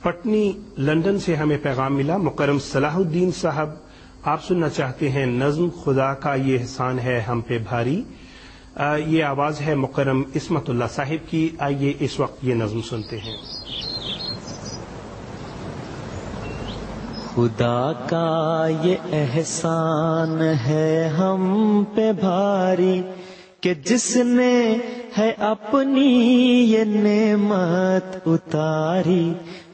پٹنی London سے ہمیں پیغام ملا. مکرم صلاح الدین صاحب آپ سننا چاہتے ہیں نظم خدا کا یہ احسان ہے ہم پہ بھاری. یہ آواز ہے مکرم عصمت اللہ صاحب کی. آئیے اس وقت یہ نظم سنتے ہیں. خدا کا یہ احسان ہے ہم پہ بھاری کہ جس نے ہے اپنی یہ نعمت اتاری.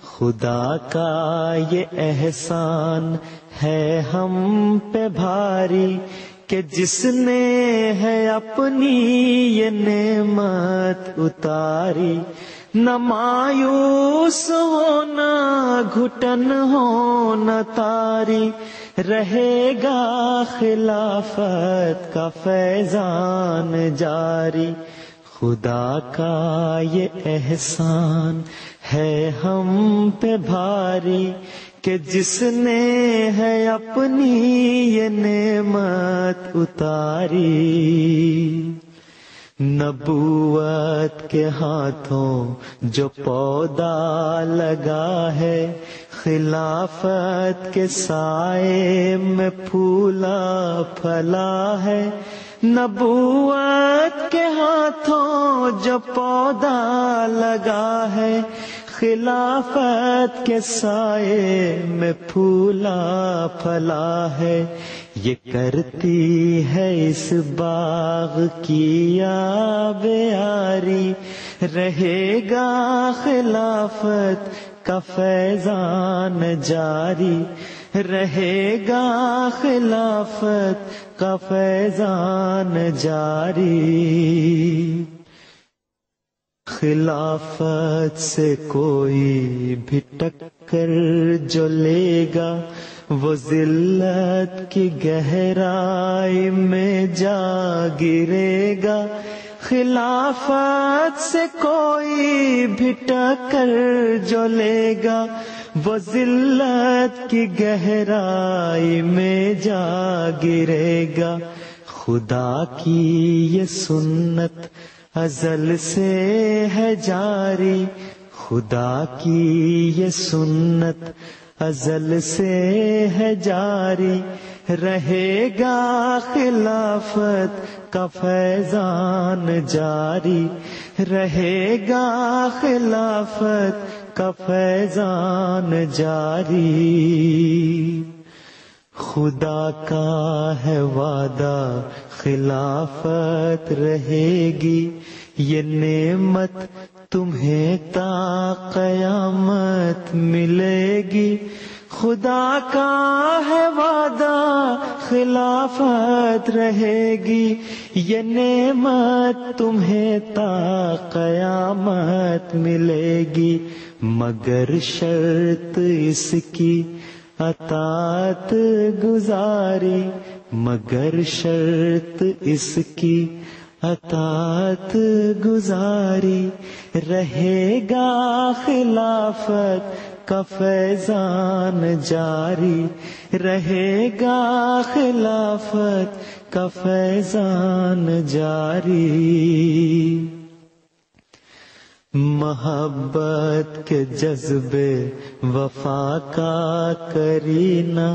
خدا کا یہ احسان ہے ہم پہ بھاری کہ جس نے ہے اپنی یہ نعمت اتاری. نہ مایوس ہونا گھٹن ہونا تاری رہے گا خلافت کا فیضان جاری. خدا کا یہ احسان ہے ہم پہ بھاری کہ جس نے ہے اپنی یہ نعمت اتاری. نبوت کے ہاتھوں جو پودا لگا ہے خلافت کے سائے میں پھولا پھلا ہے. نبوت کے ہاتھوں جو پودا لگا ہے خلافت کے سائے میں پھولا پھلا ہے. یہ کرتی ہے اس باغ کی آبیاری رہے گا خلافت کا فیضان جاری. رہے گا خلافت کا فیضان جاری. خلافت سے کوئی بھی ٹکر جو لے گا وہ ذلت کی گہرائی میں جا گرے گا. خلافت سے کوئی بھی ٹکر جو لے گا وہ ذلت کی گہرائی میں جا گرے گا. خدا کی یہ سنت ازل سے ہے جاری. خدا کی یہ سنت ازل سے ہے جاری. رہے گا خلافت کا فیضان جاری. رہے گا خلافت کا فیضان جاری. خدا کا ہے وعدہ خلافت رہے گی. یہ نعمت تمہیں تا قیامت ملے گی. خدا کا ہے وعدہ خلافت رہے گی. یہ نعمت تمہیں تا قیامت ملے گی. مگر شرط اس کی اطاعت گزاری. مگر شرط اس کی اطاعت گزاری. رہے گا خلافت کا فیضان جاری. رہے گا خلافت کا فیضان جاری. محبت کے جذبے وفا کا کرینہ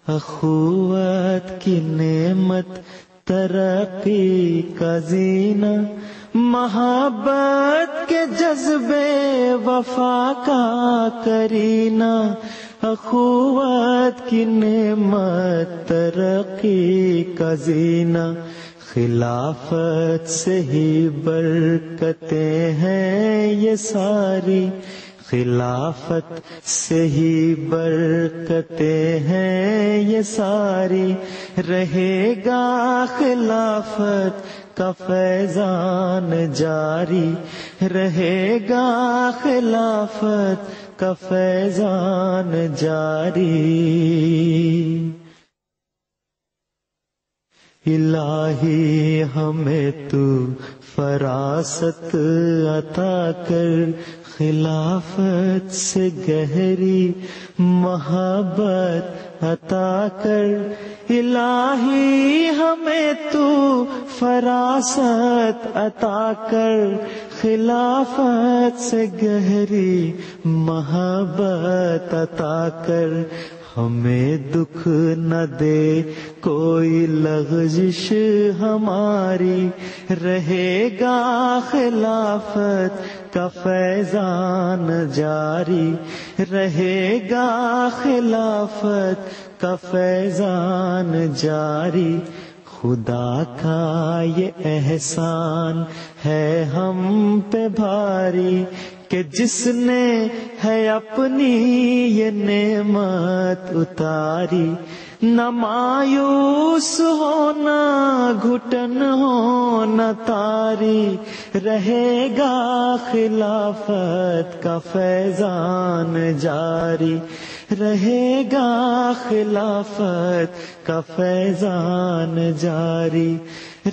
اخوت کی نعمت ترقی کا زینہ. محبت کے جذبے وفا کا کرینہ اخوت کی نعمت ترقی کا زینہ. خلافت سے ہی برکتیں ہیں یہ ساری. خلافت سے ہی برکتیں ہیں یہ ساری. رہے گا خلافت کا فیضان جاری. رہے گا خلافت کا فیضان جاری. الہی ہمیں تو فراست عطا کر. خلافت سے گہری محبت عطا کر. الہی ہمیں تو فراست عطا کر. خلافت سے گہری محبت عطا کر، ہمیں دکھ نہ دے کوئی لغزش ہماری، رہے گا خلافت کا فیضان جاری، رہے گا خلافت کا فیضان جاری۔ خدا کا یہ احسان ہے ہم پہ بھاری کہ جس نے ہے اپنی یہ نعمت اتاری، نہ مایوس ہونا گھٹن ہونا تاری، رہے گا خلافت کا فیضان جاری، رہے گا خلافت کا فیضان جاری،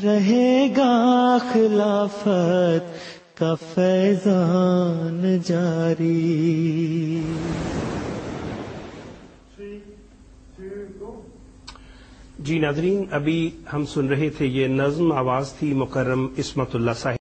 رہے گا خلافت کا فیضان جاری۔ جی ناظرین، ابھی ہم سن رہے تھے، یہ نظم آواز تھی مکرم عصمت اللہ صاحب